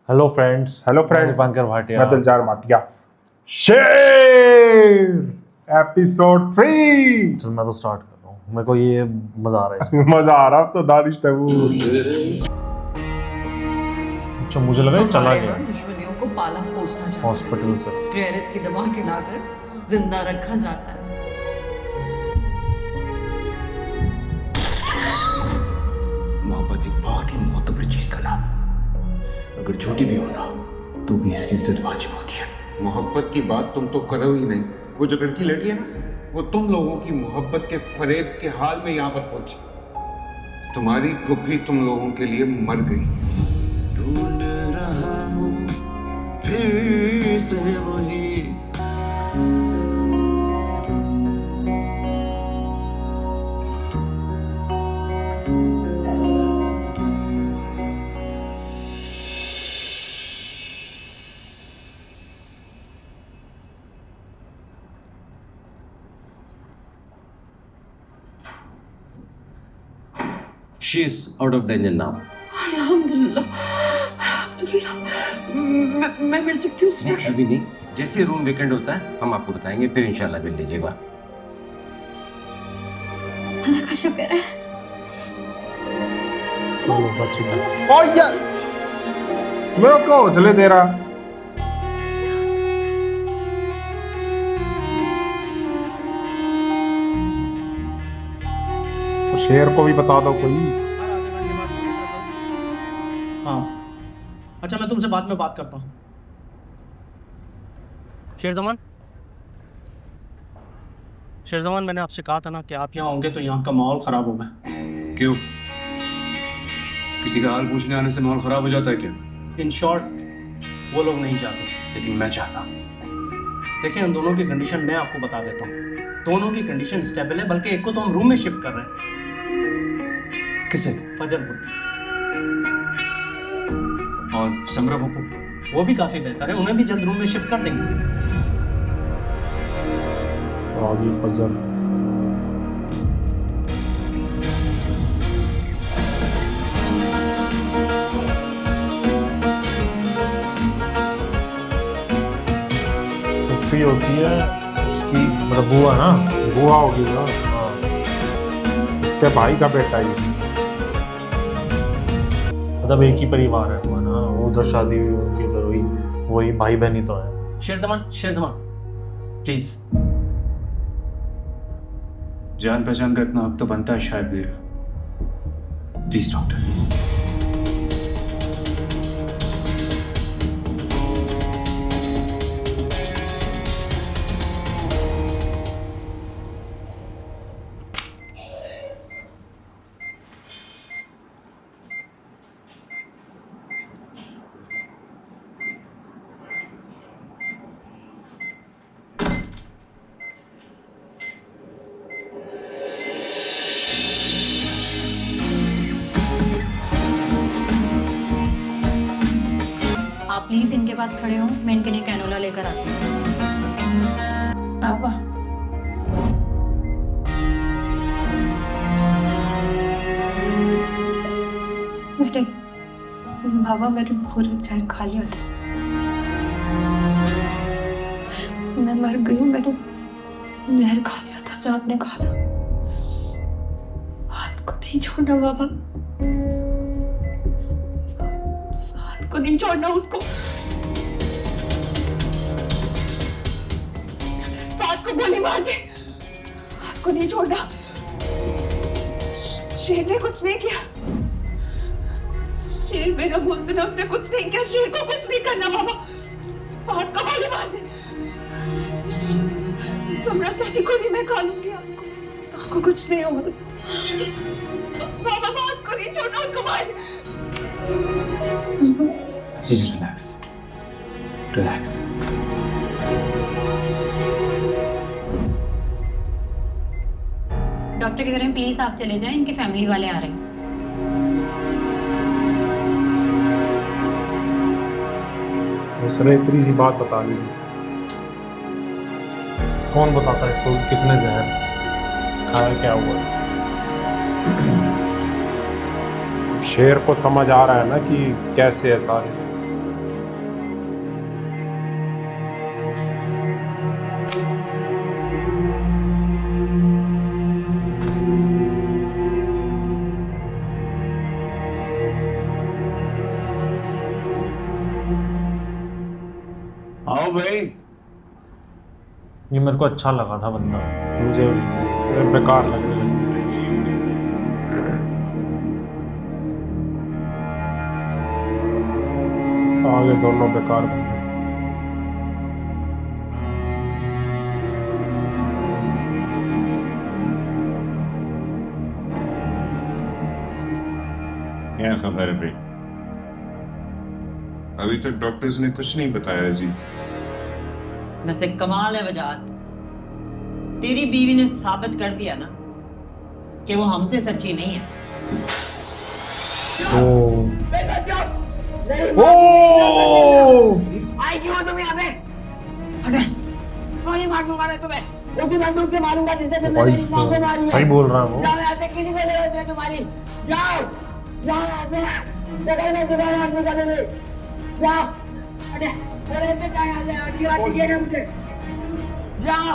Hello friends. Hello friends, Dipankar Bhatia. मैं दिलजार भाटिया। शेर episode 3। चल मैं तो स्टार्ट कर रहा हूँ, मेरे को ये मजा आ रहा है इसमें। मजा आ रहा तो दानिश तैमूर। अच्छा मुझे लगा ये चला गया दुश्मनियों को पाला पोसा जाता है, हॉस्पिटल से। गैरत की दवा खिलाकर जिंदा रखा जाता है। मोहब्बत एक बहुत ही मोहतबर चीज का नाम है। अगर झूठी भी हो ना तो भी इसकी इज्जत वाजिब होती है। मोहब्बत की बात तुम तो करो ही नहीं। वो जो लड़की लड़ी है ना, वो तुम लोगों की मोहब्बत के फरेब के हाल में यहाँ पर पहुंची। तुम्हारी फुफी तुम लोगों के लिए मर गई। ढूंढ रहा हूँ फिर से वही She is out of danger now. अल्हम्दुलिल्लाह, अल्हम्दुलिल्लाह। मैं मिल सकती हूँ उससे जाके? अभी नहीं, जैसे रूम वेकेंट होता है हम आपको बताएंगे, फिर इंशाल्लाह मिल लीजिएगा। अल्लाह का शुक्र है। चलो बच्ची ओ यार, मेरे को हौसले दे रहा। तो शेर को भी बता दो कोई। हाँ अच्छा, मैं तुमसे बाद में बात करता हूँ। शेरजमान, मैंने आपसे कहा था ना कि आप यहाँ होंगे तो यहाँ का माहौल ख़राब होगा। क्यों? किसी का हाल पूछने आने से माहौल खराब हो जाता है क्या? इन शॉर्ट वो लोग नहीं चाहते, लेकिन मैं चाहता हूँ। देखिए उन दोनों की कंडीशन मैं आपको बता देता हूँ। दोनों की कंडीशन स्टेबल है, बल्कि एक को तो हम रूम में शिफ्ट कर रहे हैं। किसे? फजलपुर। और समरा पप्पू? वो भी काफ़ी बेहतर है, उन्हें भी जल्द रूम में शिफ्ट कर देंगे। रागी फजल फुफी होती है उसकी, मतलब बुआ ना। बुआ होगी ना, हाँ इसके भाई का बेटा ही। मतलब एक ही परिवार है हुआ ना, उधर शादी हुई उनकी, उधर हुई, वही भाई बहन ही तो है। शेरजमान प्लीज़। जान पहचान का इतना हक तो बनता है शायद मेरा। Please doctor. आप प्लीज इनके पास खड़े हो, मैं इनके लिए कैनोला लेकर आती हूँ। बाबा, मैंने पूरा जहर खा लिया था। मैं मर गई हूँ, मैंने जहर खा लिया था जो आपने कहा था। हाथ को नहीं छोड़ना बाबा, हाथ को नहीं छोड़ना उसको। हाथ को गोली मार दे, हाथ को नहीं छोड़ना। शेर ने कुछ नहीं किया, शेर मेरा मुझसे ना, उसने कुछ नहीं किया। शेर को कुछ नहीं करना बाबा, फाट को गोली मार दे। समरा चाची को भी मैं खा लूंगी, आपको कुछ नहीं होगा बाबा। फाट को नहीं छोड़ना, उसको मार दे। Relax relax. डॉक्टर के घर में प्लीज आप चले जाएं, इनके फैमिली वाले आ रहे हैं। उसने इतनी सी बात बता ली। कौन बताता है इसको किसने जहर खाया, क्या हुआ? शेर को समझ आ रहा है ना कि कैसे है सारे। मेरे को अच्छा लगा था बंदा, मुझे बेकार लगने लगी। आगे दोनों बेकार बंदे। क्या खबर है भाई? अभी तक डॉक्टर्स ने कुछ नहीं बताया जी। वैसे कमाल है वजात, तेरी बीवी ने साबित कर दिया ना कि वो हमसे सच्ची नहीं है। आई क्यों हो तुम यहाँ पे? अरे गोली मार दूंगा मैं तुम्हें, उसी बंदूक से मारूंगा जिससे तुमने मेरी माँ को मारी है। सही बोल रहा है वो। जाओ यहाँ से, किसी पे जरूरत नहीं तुम्हारी। जाओ जाओ यहाँ से, जगह में दोबारा आदमी का दे। जाओ, अरे थोड़े से जाओ यहाँ से, आज की रात टिकेगा मुझे। जाओ।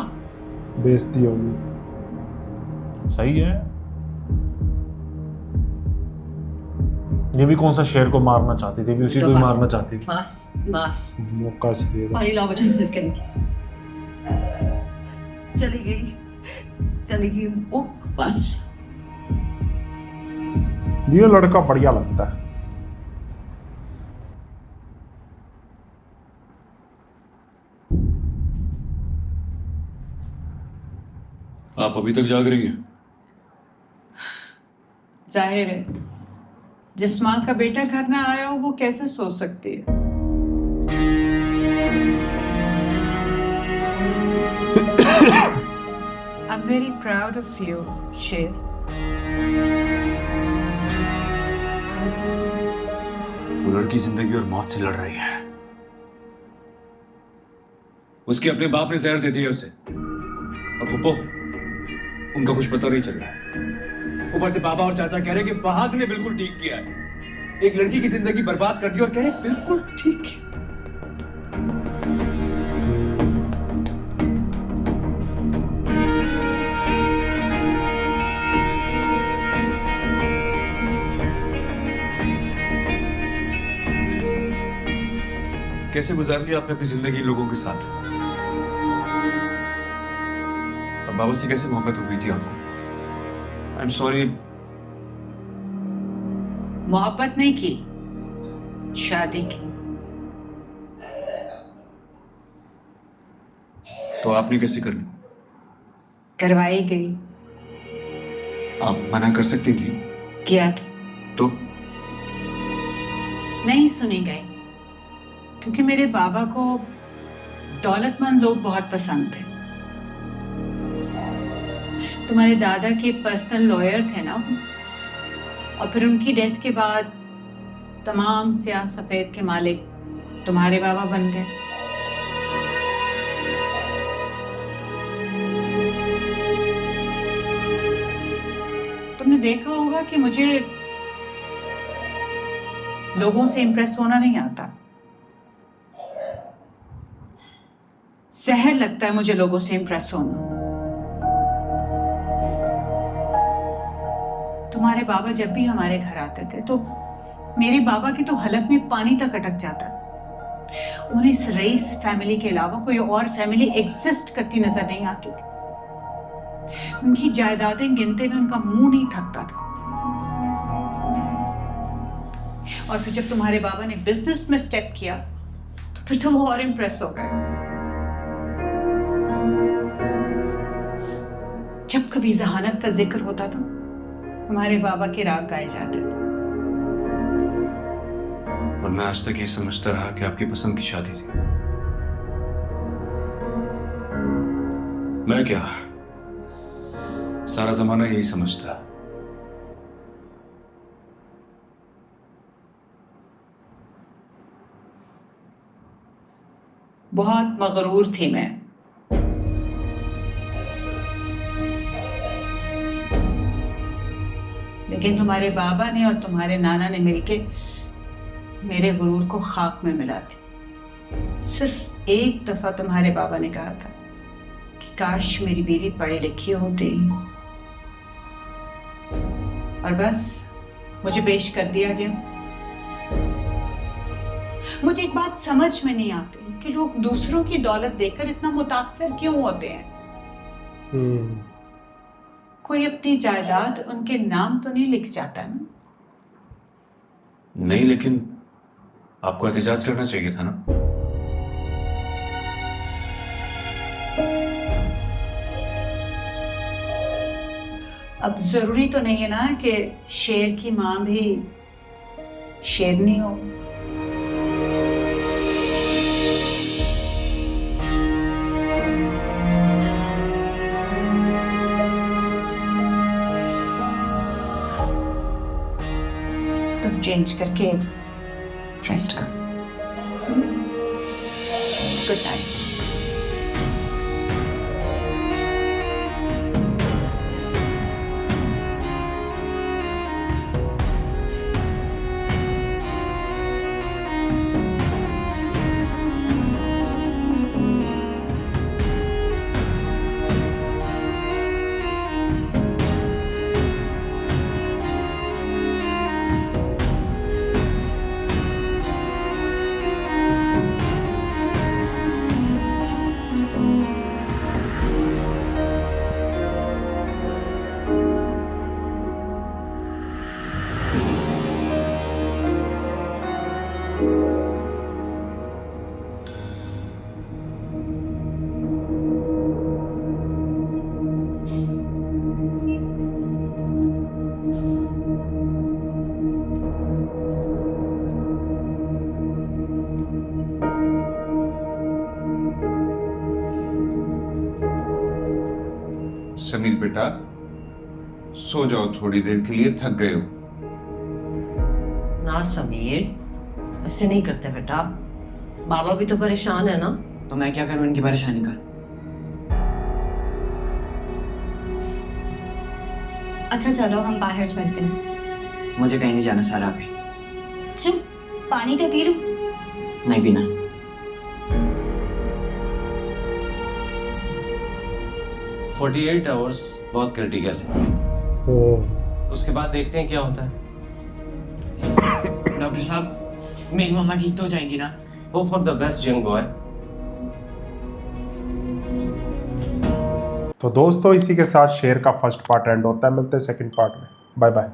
बेइज्जती होगी। सही है। ये भी कौन सा शेर को मारना चाहती थी, भी उसी को ही मारना चाहती थी। बस बस मौका से पानी लाओ बच्चे, जिसके चली गई वो। बस ये लड़का बढ़िया लगता है। आप अभी तक जाग रही हैं? जाहिर है, जिस माँ का बेटा घर ना आया हो वो कैसे सो सकती है। I'm very proud of you, शेर। वो लड़की जिंदगी और मौत से लड़ रही है। उसके अपने बाप ने जहर दे दिया उसे, और फुप्पो उनका कुछ पता नहीं चल रहा है। ऊपर से पापा और चाचा कह रहे हैं कि फहाद ने बिल्कुल ठीक किया है। एक लड़की की जिंदगी बर्बाद कर दी और कह रहे बिल्कुल ठीक है। कैसे गुजार लिया आपने अपनी जिंदगी लोगों के साथ? अब बाबा से कैसे मोहब्बत हो गई थी आपको? I am sorry. मोहब्बत नहीं की, शादी की। तो आपने कैसे कर ली? करवाई गई। आप मना कर सकती थी। किया था, तो नहीं सुनी गई, क्योंकि मेरे बाबा को दौलतमंद लोग बहुत पसंद थे। तुम्हारे दादा के पर्सनल लॉयर थे ना, और फिर उनकी डेथ के बाद तमाम स्याह सफेद के मालिक तुम्हारे बाबा बन गए। तुमने देखा होगा कि मुझे लोगों से इंप्रेस होना नहीं आता। जहर लगता है मुझे लोगों से इंप्रेस होना। तुम्हारे बाबा जब भी हमारे घर आते थे तो मेरे बाबा की तो हलक में पानी तक अटक जाता। उन्हें इस रईस फैमिली के अलावा कोई और फैमिली एग्जिस्ट करती नजर नहीं आती थी। उनकी जायदादें गिनते हुए उनका मुंह नहीं थकता था। और फिर जब तुम्हारे बाबा ने बिजनेस में स्टेप किया तो फिर तो वो और इंप्रेस हो गए। जब कभी जहानत का जिक्र होता था, हमारे बाबा के राग गाए जाते थे। और मैं आज तक ये समझता रहा कि आपकी पसंद की शादी थी। मैं क्या, सारा जमाना यही समझता। बहुत मगरूर थी मैं। लेकिन तुम्हारे बाबा ने और तुम्हारे नाना ने मिलके मेरे गुरूर को खाक में मिला दी। सिर्फ एक दफा तुम्हारे बाबा ने कहा था कि काश मेरी बीवी पढ़ी लिखी होती, और बस मुझे पेश कर दिया गया। मुझे एक बात समझ में नहीं आती कि लोग दूसरों की दौलत देखकर इतना मुतासर क्यों होते हैं। कोई अपनी जायदाद उनके नाम तो नहीं लिख जाता ना? नहीं, लेकिन आपको एहतजाज करना चाहिए था ना। अब जरूरी तो नहीं है ना कि शेर की मां भी शेरनी हो। तुम चेंज करके रेस्ट कर। Good night. समीर बेटा, सो जाओ, थोड़ी देर के लिए थक गए हो। ना समीर, ऐसे नहीं करते बेटा, बाबा भी तो परेशान है ना। तो मैं क्या करूं इनकी परेशानी का? अच्छा चलो हम बाहर चलते हैं। मुझे कहीं नहीं जाना सारा अभी। चल पानी तो पी लूं। नहीं पीना। फोर्टी 48 आवर्स बहुत क्रिटिकल है। उसके बाद देखते हैं क्या होता है। डॉक्टर साहब, मेरी मम्मा ठीक तो हो जाएंगी ना? Hope for the best young boy. तो दोस्तों, इसी के साथ शेर का फर्स्ट पार्ट एंड होता है। मिलते हैं सेकंड पार्ट में। Bye bye.